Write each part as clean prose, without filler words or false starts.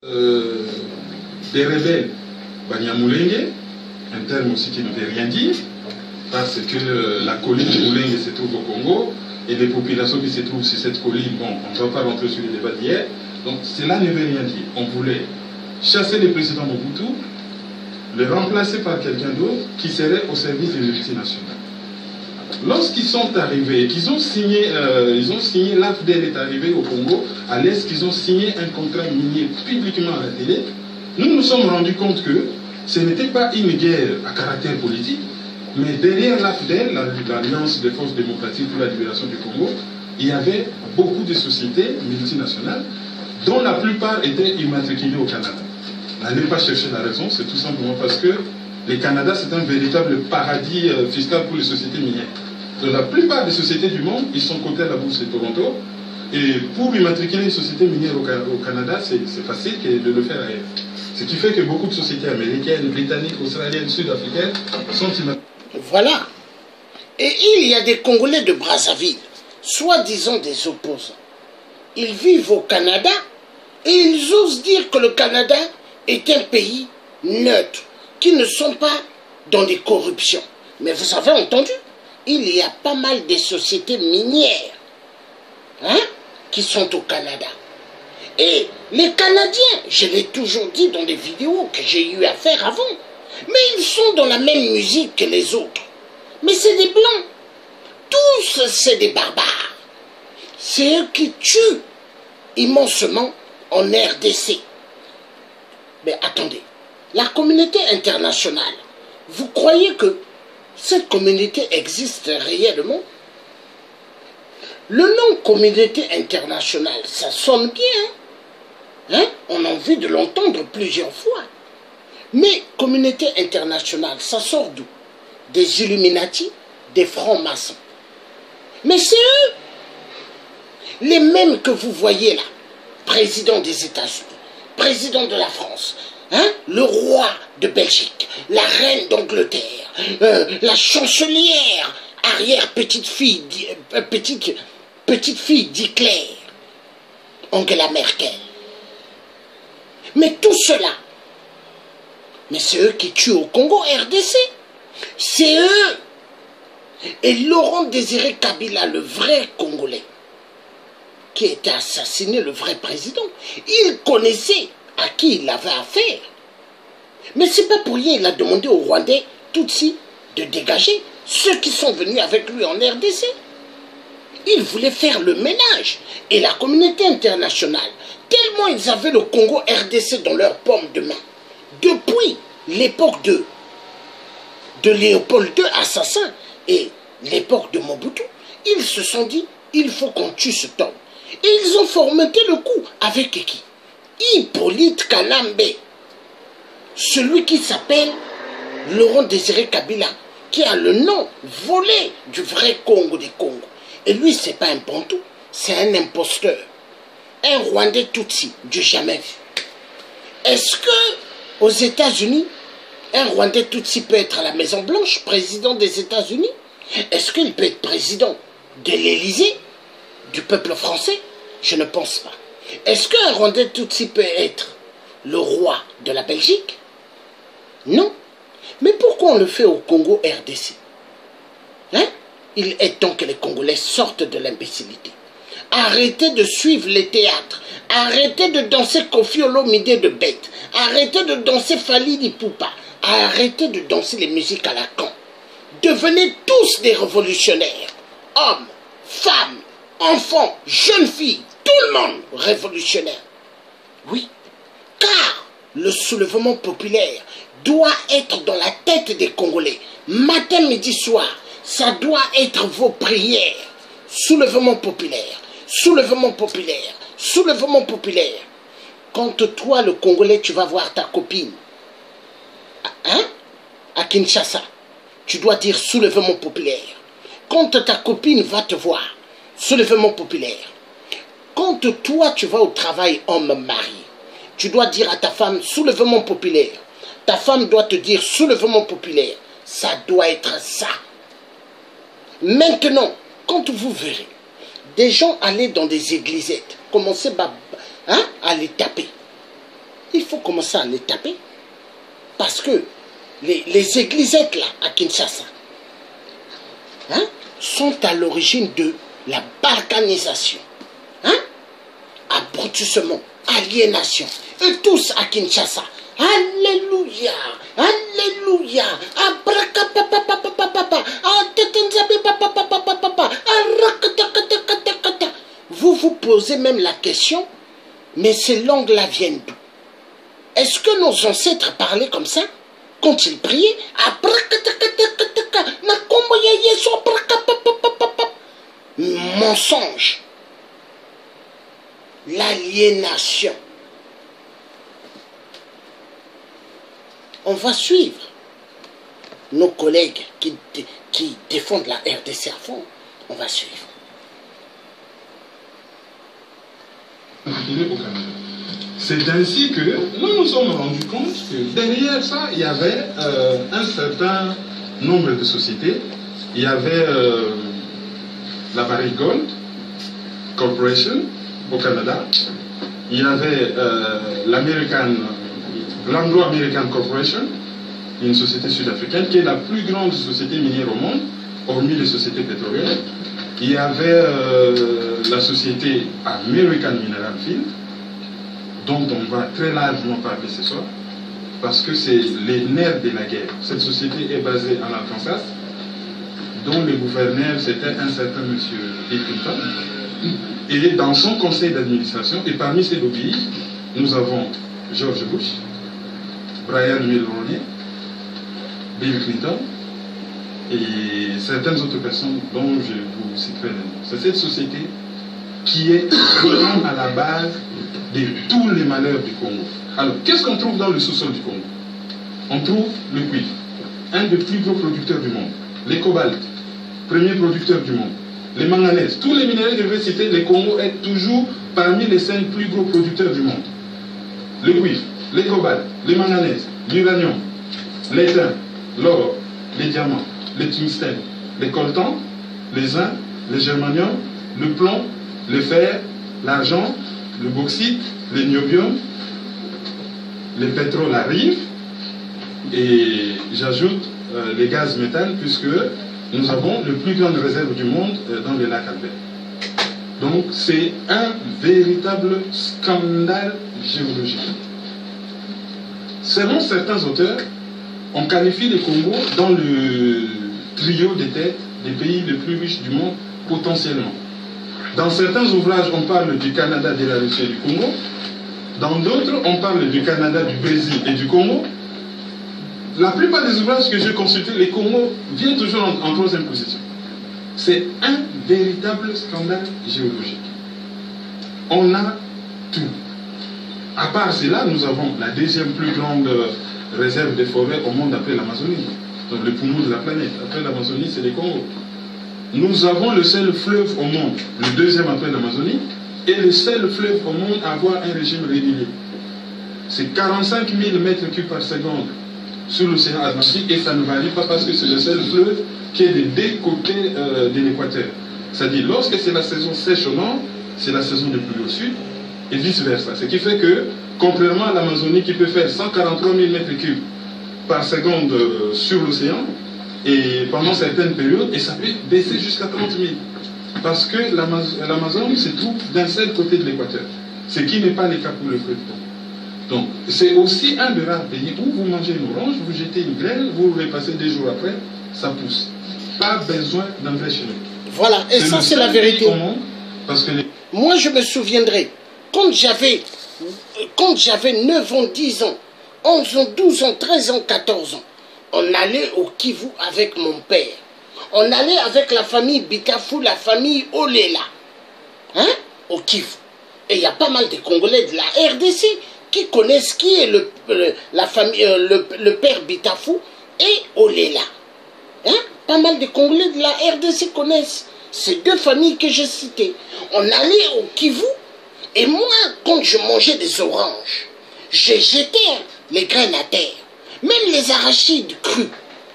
Des rebelles, Banyamulenge, un terme aussi qui ne veut rien dire, parce que la colline de Mulenge se trouve au Congo, et les populations qui se trouvent sur cette colline, bon, on ne va pas rentrer sur les débats d'hier, donc cela ne veut rien dire. On voulait chasser le président Mobutu, le remplacer par quelqu'un d'autre qui serait au service des multinationales. Lorsqu'ils sont arrivés, qu'ils ont signé, l'AFDEL est arrivé au Congo, à l'Est, qu'ils ont signé un contrat minier publiquement à la télé, nous nous sommes rendus compte que ce n'était pas une guerre à caractère politique, mais derrière l'AFDEL, l'Alliance des forces démocratiques pour la libération du Congo, il y avait beaucoup de sociétés multinationales, dont la plupart étaient immatriculées au Canada. N'allez pas chercher la raison, c'est tout simplement parce que le Canada, c'est un véritable paradis fiscal pour les sociétés minières. Donc, la plupart des sociétés du monde, ils sont cotés à la bourse de Toronto. Et pour immatriculer une société minière au Canada, c'est facile de le faire ailleurs. Ce qui fait que beaucoup de sociétés américaines, britanniques, australiennes, sud-africaines sont immatriculées. Voilà. Et il y a des Congolais de Brazzaville, soi-disant des opposants. Ils vivent au Canada et ils osent dire que le Canada est un pays neutre, qui ne sont pas dans des corruptions. Mais vous avez entendu, il y a pas mal de sociétés minières qui sont au Canada. Et les Canadiens, je l'ai toujours dit dans des vidéos que j'ai eu à faire avant, mais ils sont dans la même musique que les autres. Mais c'est des Blancs. Tous, c'est des barbares. C'est eux qui tuent immensement en RDC. Mais attendez, la communauté internationale, vous croyez que cette communauté existe réellement? Le nom communauté internationale, ça sonne bien. On a envie de l'entendre plusieurs fois. Mais communauté internationale, ça sort d'où? Des Illuminati, des francs-maçons. Mais c'est eux, les mêmes que vous voyez là, président des États-Unis, président de la France, le roi de Belgique, la reine d'Angleterre, la chancelière, arrière-petite-fille petite-fille d'Hitler, Angela Merkel. Mais tout cela, mais c'est eux qui tuent au Congo RDC. C'est eux. Et Laurent Désiré Kabila, le vrai Congolais, qui était assassiné, le vrai président, il connaissait à qui il avait affaire. Mais c'est pas pour rien, il a demandé aux Rwandais, Tutsi, de dégager ceux qui sont venus avec lui en RDC. Il voulait faire le ménage. Et la communauté internationale, tellement ils avaient le Congo RDC dans leur paume de main, depuis l'époque de Léopold II, assassin, et l'époque de Mobutu, ils se sont dit, il faut qu'on tue cet homme. Et ils ont fomenté le coup avec qui? Hippolyte Kanambe, celui qui s'appelle Laurent Désiré Kabila, qui a le nom volé du vrai Congo des Congos. Et lui, c'est pas un Bantou, c'est un imposteur. Un Rwandais Tutsi, du jamais vu. Est-ce que aux États-Unis, un Rwandais Tutsi peut être à la Maison Blanche, président des États-Unis? Est-ce qu'il peut être président de l'Élysée, du peuple français? Je ne pense pas. Est-ce qu'un Rwandais Tutsi peut être le roi de la Belgique? Non. Mais pourquoi on le fait au Congo RDC? Il est temps que les Congolais sortent de l'imbécilité. Arrêtez de suivre les théâtres. Arrêtez de danser Koffi Olomide de bête. Arrêtez de danser Fali Ipupa. Arrêtez de danser les musiques à la con. Devenez tous des révolutionnaires. Hommes, femmes, enfants, jeunes filles, tout le monde révolutionnaire. Oui, car le soulèvement populaire doit être dans la tête des Congolais. Matin, midi, soir, ça doit être vos prières. Soulèvement populaire, soulèvement populaire, soulèvement populaire. Quand toi, le Congolais, tu vas voir ta copine, à Kinshasa, tu dois dire soulèvement populaire. Quand ta copine va te voir, soulèvement populaire. Quand toi, tu vas au travail, homme marié, tu dois dire à ta femme soulèvement populaire. Ta femme doit te dire soulèvement populaire. Ça doit être ça. Maintenant, quand vous verrez des gens aller dans des églisettes, commencer à les taper. il faut commencer à les taper. Parce que les églisettes là, à Kinshasa, hein, sont à l'origine de la balkanisation, hein, abrutissement, aliénation. Et tous à Kinshasa. Alléluia, Alléluia, vous vous posez même la question, mais ces langues-là viennent d'où? Est-ce que nos ancêtres parlaient comme ça quand ils priaient? Mensonge. L'aliénation. On va suivre nos collègues qui défendent la RDC à fond. On va suivre. C'est ainsi que nous nous sommes rendus compte que derrière ça, il y avait un certain nombre de sociétés. Il y avait la Barrick Gold Corporation au Canada. Il y avait l'Anglo American Corporation, une société sud-africaine qui est la plus grande société minière au monde, hormis les sociétés pétrolières. Il y avait la société American Mineral Field, dont on va très largement parler ce soir, parce que c'est les nerfs de la guerre. Cette société est basée en Arkansas, dont le gouverneur c'était un certain monsieur Bill Clinton. Et dans son conseil d'administration, et parmi ses lobbyistes, nous avons George Bush, Brian Mulroney, Bill Clinton, et certaines autres personnes dont je vous citerai les noms. C'est cette société qui est vraiment à la base de tous les malheurs du Congo. Alors, qu'est-ce qu'on trouve dans le sous-sol du Congo? On trouve le cuivre, un des plus gros producteurs du monde. Les cobalt, premier producteur du monde. Les manganèses, tous les minéraux que je vais citer, le Congo est toujours parmi les 5 plus gros producteurs du monde. Le cuivre, les cobalt, les manganèses, l'uranium, l'étain, l'or, les diamants, les tungstènes, les coltans, les zinc, le germanium, le plomb, le fer, l'argent, le bauxite, le niobium, les pétroles arrivent, et j'ajoute les gaz méthane, puisque nous avons le plus grande réserve du monde dans les lacs Albert. Donc c'est un véritable scandale géologique. Selon certains auteurs, on qualifie le Congo dans le trio des têtes des pays les plus riches du monde potentiellement. Dans certains ouvrages, on parle du Canada, de la Russie et du Congo. Dans d'autres, on parle du Canada, du Brésil et du Congo. La plupart des ouvrages que j'ai consultés, les Congo viennent toujours en troisième position. C'est un véritable scandale géologique. On a tout. À part cela, nous avons la deuxième plus grande réserve de forêts au monde après l'Amazonie. Donc le poumon de la planète. Après l'Amazonie, c'est les Congos. Nous avons le seul fleuve au monde, le deuxième après l'Amazonie, et le seul fleuve au monde à avoir un régime régulier. C'est 45 000 mètres cubes par seconde sur l'océan Atlantique, et ça ne varie pas parce que c'est le seul fleuve qui est des deux côtés de l'équateur. C'est-à-dire, lorsque c'est la saison sèche au nord, c'est la saison de pluie au sud, et vice-versa. Ce qui fait que, contrairement à l'Amazonie qui peut faire 143 000 mètres cubes par seconde sur l'océan, et pendant certaines périodes, et ça peut baisser jusqu'à 30 000. Parce que l'Amazone se trouve d'un seul côté de l'équateur, ce qui n'est pas le cas pour le feu de Congo. Donc, c'est aussi un des rares pays où vous mangez une orange, vous jetez une graine, vous le repassez 2 jours après, ça pousse. Pas besoin d'engrais chimiques. Voilà, et ça c'est la vérité. Parce que moi je me souviendrai, quand j'avais 9 ans, 10 ans, 11 ans, 12 ans, 13 ans, 14 ans, on allait au Kivu avec mon père. On allait avec la famille Bikafu, la famille Olela, hein, au Kivu. Et il y a pas mal de Congolais de la RDC qui connaissent qui est le père Bikafu et Olela. Hein? Pas mal de Congolais de la RDC connaissent ces deux familles que j'ai citées. On allait au Kivu, et moi, quand je mangeais des oranges, je jetais les graines à terre. Même les arachides crus,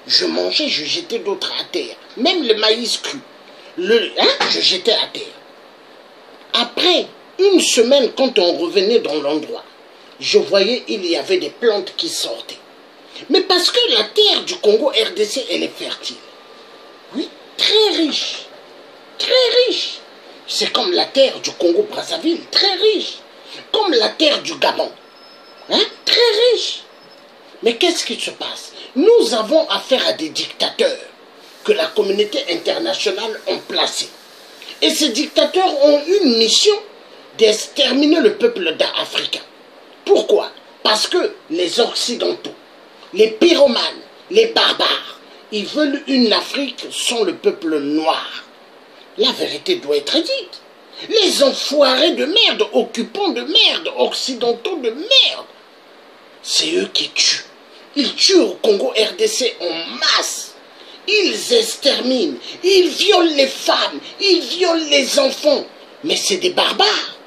je mangeais, je jetais d'autres à terre. Même le maïs cru, je jetais à terre. Après une semaine, quand on revenait dans l'endroit, je voyais il y avait des plantes qui sortaient. Mais parce que la terre du Congo RDC, elle est fertile. Oui, très riche. Très riche. C'est comme la terre du Congo-Brazzaville, très riche. Comme la terre du Gabon. Hein? Très riche. Mais qu'est-ce qui se passe? Nous avons affaire à des dictateurs que la communauté internationale a placés. Et ces dictateurs ont une mission d'exterminer le peuple africain. Pourquoi? Parce que les Occidentaux, les pyromanes, les barbares, ils veulent une Afrique sans le peuple noir. La vérité doit être dite. Les enfoirés de merde, occupants de merde, occidentaux de merde, c'est eux qui tuent. Ils tuent au Congo RDC en masse. Ils exterminent, ils violent les femmes, ils violent les enfants. Mais c'est des barbares.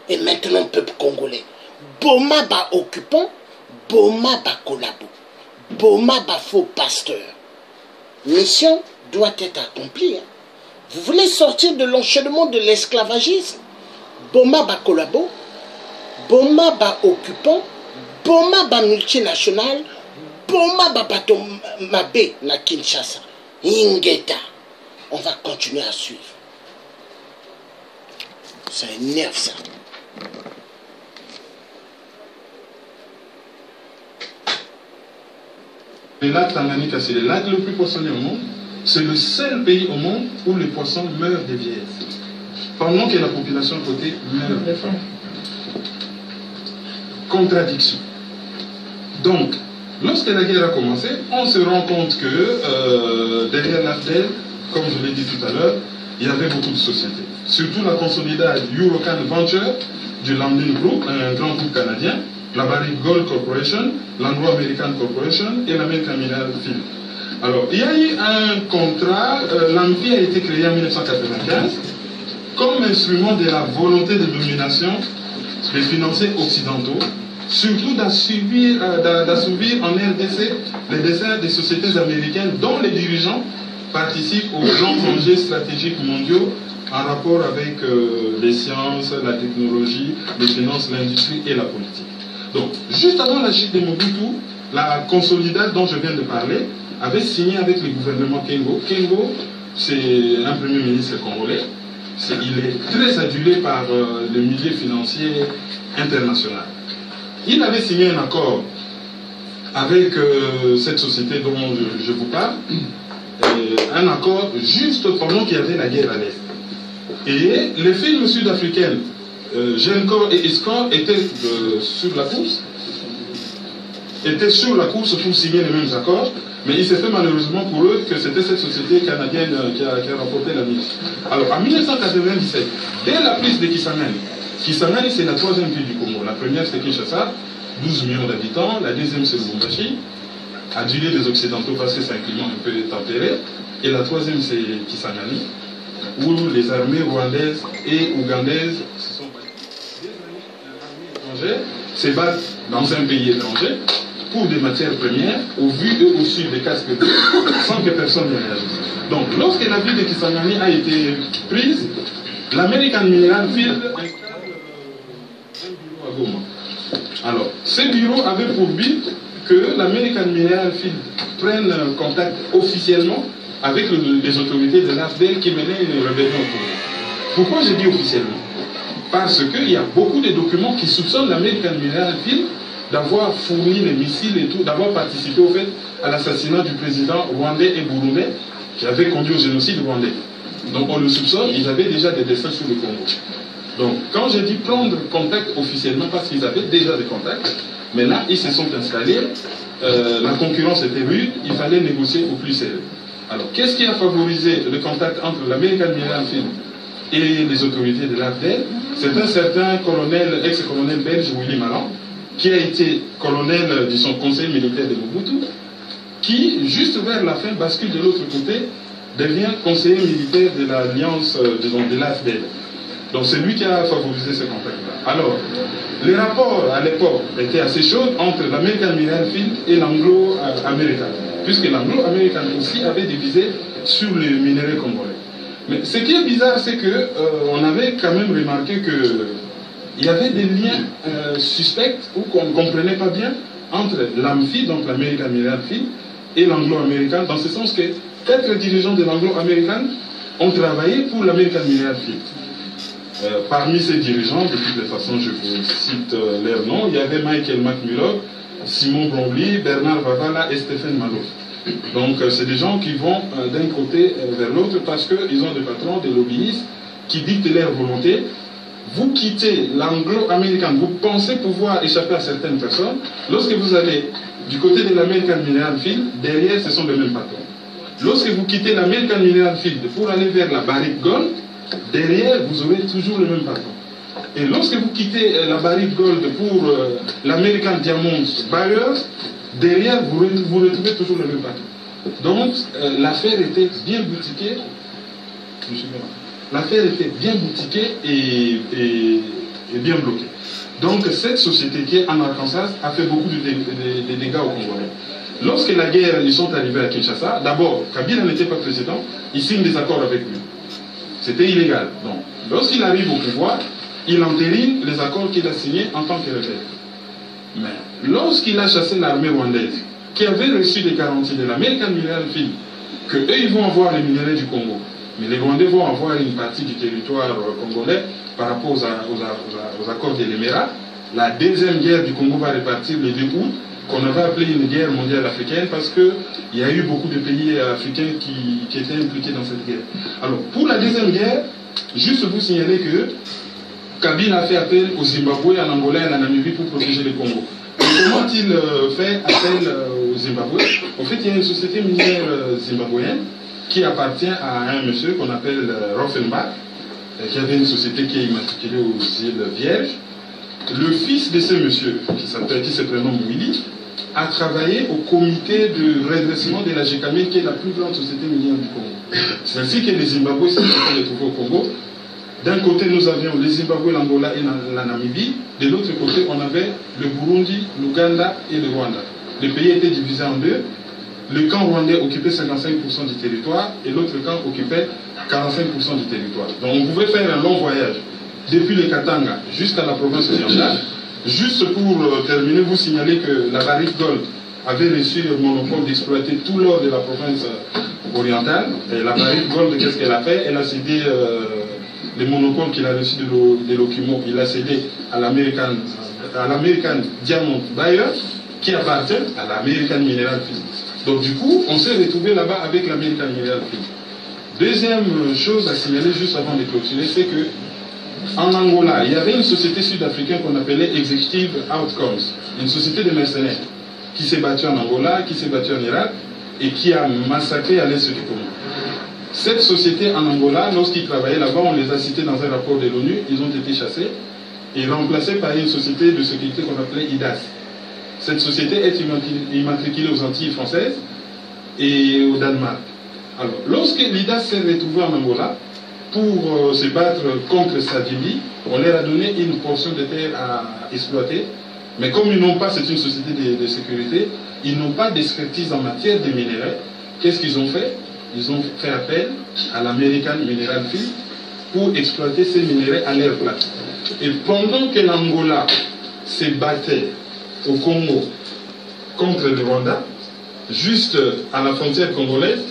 Et maintenant, peuple congolais, Boma ba occupant, Boma ba collabo, Boma ba faux pasteur. Mission doit être accomplie. Hein. Vous voulez sortir de l'enchaînement de l'esclavagisme? Boma ba collabo, Boma ba occupant, Boma ba multinational, Boma ba bato mabe na Kinshasa. Ingeta. On va continuer à suivre. Ça énerve ça. Le lac Tanganyika, c'est le lac le plus poissonné au monde. C'est le seul pays au monde où les poissons meurent de vieillesse. Pendant que la population côté meurt de faim. Contradiction. Donc, lorsque la guerre a commencé, on se rend compte que derrière l'AFDEL, comme je l'ai dit tout à l'heure, il y avait beaucoup de sociétés. Surtout la consolida Eurocan Venture du Lambden Group, un grand groupe canadien, la Barrick Gold Corporation, l'Anglo-American Corporation et l'American Mineral Field. Alors, il y a eu un contrat, l'Amphi a été créé en 1995 comme instrument de la volonté de domination des financiers occidentaux, surtout d'assouvir en RDC les déserts des sociétés américaines dont les dirigeants participent aux grands projets stratégiques mondiaux en rapport avec les sciences, la technologie, les finances, l'industrie et la politique. Donc, juste avant la chute de Mobutu, la Consolida dont je viens de parler avait signé avec le gouvernement Kengo. Kengo, c'est un premier ministre congolais. Il est très adulé par le milieu financier international. Il avait signé un accord avec cette société dont je vous parle, un accord juste pendant qu'il y avait la guerre à l'Est. Et les films sud-africaines, Gencor et Escor, étaient sur la course pour signer les mêmes accords, mais il s'est fait malheureusement pour eux que c'était cette société canadienne qui a remporté la mise. Alors en 1997, dès la prise de Kisangani, Kisangani c'est la troisième ville du Congo. La première c'est Kinshasa, 12 millions d'habitants, la deuxième c'est Lubumbashi, adulé des Occidentaux parce que c'est un climat un peu tempéré, et la troisième c'est Kisangani, où les armées rwandaises et ougandaises se sont se battent dans un pays étranger pour des matières premières, au vu eux aussi des casques bleus, sans que personne ne réagisse. Donc, lorsque la ville de Kisangani a été prise, l'American Mineral Field installe un bureau à Goma. Alors, ce bureau avait pour but que l'American Mineral Field prenne contact officiellement avec les autorités de l'AFDEL qui menaient une rébellion au Congo. Pourquoi je dis officiellement? Parce qu'il y a beaucoup de documents qui soupçonnent l'American Mineral Field d'avoir fourni les missiles et tout, d'avoir participé au fait à l'assassinat du président rwandais et burundais qui avait conduit au génocide rwandais. Donc on le soupçonne, ils avaient déjà des dessins sur le Congo. Donc quand je dis prendre contact officiellement, parce qu'ils avaient déjà des contacts, mais là ils se sont installés, la concurrence était rude, il fallait négocier au plus sérieux. Alors qu'est-ce qui a favorisé le contact entre l'American Mineral Field et les autorités de l'AFDEL? C'est un certain colonel, ex-colonel belge, Willy Malan, qui a été colonel de son conseil militaire de Mobutu, qui, juste vers la fin, bascule de l'autre côté, devient conseiller militaire de l'alliance de l'AFDEL. Donc c'est lui qui a favorisé ce contact-là. Alors, les rapports à l'époque étaient assez chauds entre l'American Mineral Field et l'Anglo-Américain, puisque l'Anglo-Américain aussi avait divisé sur les minerais congolais. Mais ce qui est bizarre, c'est qu'on avait quand même remarqué que il y avait des liens suspects ou qu'on ne comprenait pas bien entre l'AMFI, donc l'American Mineral Field, et l'anglo-américain, dans ce sens que 4 dirigeants de l'anglo-américain ont travaillé pour l'American Mineral Field. Parmi ces dirigeants, de toutes les façons, je vous cite leurs noms, il y avait Michael McMillan, Simon Bromley, Bernard Vavala et Stephen Malouf. Donc c'est des gens qui vont d'un côté vers l'autre parce qu'ils ont des patrons, des lobbyistes qui dictent leur volonté. Vous quittez l'anglo-américain, vous pensez pouvoir échapper à certaines personnes. Lorsque vous allez du côté de l'American Mineral Field, derrière ce sont les mêmes patrons. Lorsque vous quittez l'American Mineral Field pour aller vers la Barrick Gold, derrière vous aurez toujours le même patron. Et lorsque vous quittez la Barrick Gold pour l'American Diamond Buyers, derrière vous retrouvez toujours le même patron. Donc l'affaire était bien boutiquée. L'affaire était bien boutiquée et bien bloquée. Donc cette société qui est en Arkansas a fait beaucoup de dégâts au Congolais. Lorsque la guerre, ils sont arrivés à Kinshasa, d'abord, Kabila n'était pas président, il signe des accords avec lui. C'était illégal. Donc, lorsqu'il arrive au pouvoir, il entérine les accords qu'il a signés en tant que rebelle. Mais lorsqu'il a chassé l'armée rwandaise, qui avait reçu des garanties de l'American Mineral Field, qu'eux, ils vont avoir les minerais du Congo, mais les Rwandais vont avoir une partie du territoire congolais par rapport aux accords de l'Émirat. La deuxième guerre du Congo va repartir le 2 août, qu'on avait appelé une guerre mondiale africaine parce qu'il y a eu beaucoup de pays africains qui étaient impliqués dans cette guerre. Alors, pour la deuxième guerre, juste vous signaler que Kabila a fait appel au Zimbabwe, à l'Angola et à la Namibie pour protéger le Congo. Et comment il fait appel au Zimbabwe? En fait, il y a une société minière zimbabwéenne qui appartient à un monsieur qu'on appelle Rofenbach, qui avait une société qui est immatriculée aux îles Vierges. Le fils de ce monsieur, qui se prénomme Willy, a travaillé au comité de redressement de la GECAMIN, qui est la plus grande société minière du Congo. C'est ainsi que les Zimbabwe s'est retrouvé au Congo. D'un côté, nous avions les Zimbabwe, l'Angola et la Namibie. De l'autre côté, on avait le Burundi, l'Ouganda et le Rwanda. Le pays était divisé en deux. Le camp rwandais occupait 55% du territoire et l'autre camp occupait 45% du territoire. Donc on pouvait faire un long voyage depuis le Katanga jusqu'à la province orientale. Juste pour terminer, vous signaler que la Barrick Gold avait reçu le monopole d'exploiter tout l'or de la province orientale. Et la Barrick Gold, qu'est-ce qu'elle a fait? Elle a cédé les monopoles qu'il a reçus de l'Okimo. Il a cédé à l'American Diamond Buyer, qui appartient à l'American Mineral Field. Donc du coup, on s'est retrouvé là-bas avec l'American Mineral Field. Deuxième chose à signaler juste avant de clôturer, c'est que en Angola, il y avait une société sud-africaine qu'on appelait Executive Outcomes, une société de mercenaires qui s'est battue en Angola, qui s'est battue en Irak et qui a massacré à l'est du Congo. Cette société en Angola, lorsqu'ils travaillaient là-bas, on les a cités dans un rapport de l'ONU, ils ont été chassés et remplacés par une société de sécurité qu'on appelait IDAS. Cette société est immatriculée aux Antilles françaises et au Danemark. Alors, lorsque l'IDAS s'est retrouvé en Angola, pour se battre contre Savimbi, on leur a donné une portion de terre à exploiter, mais comme ils n'ont pas, c'est une société de sécurité, ils n'ont pas d'expertise en matière de minerais. Qu'est-ce qu'ils ont fait? Ils ont fait appel à l'American Mineral Field pour exploiter ces minerais à leur place. Et pendant que l'Angola se battait au Congo contre le Rwanda, juste à la frontière congolaise,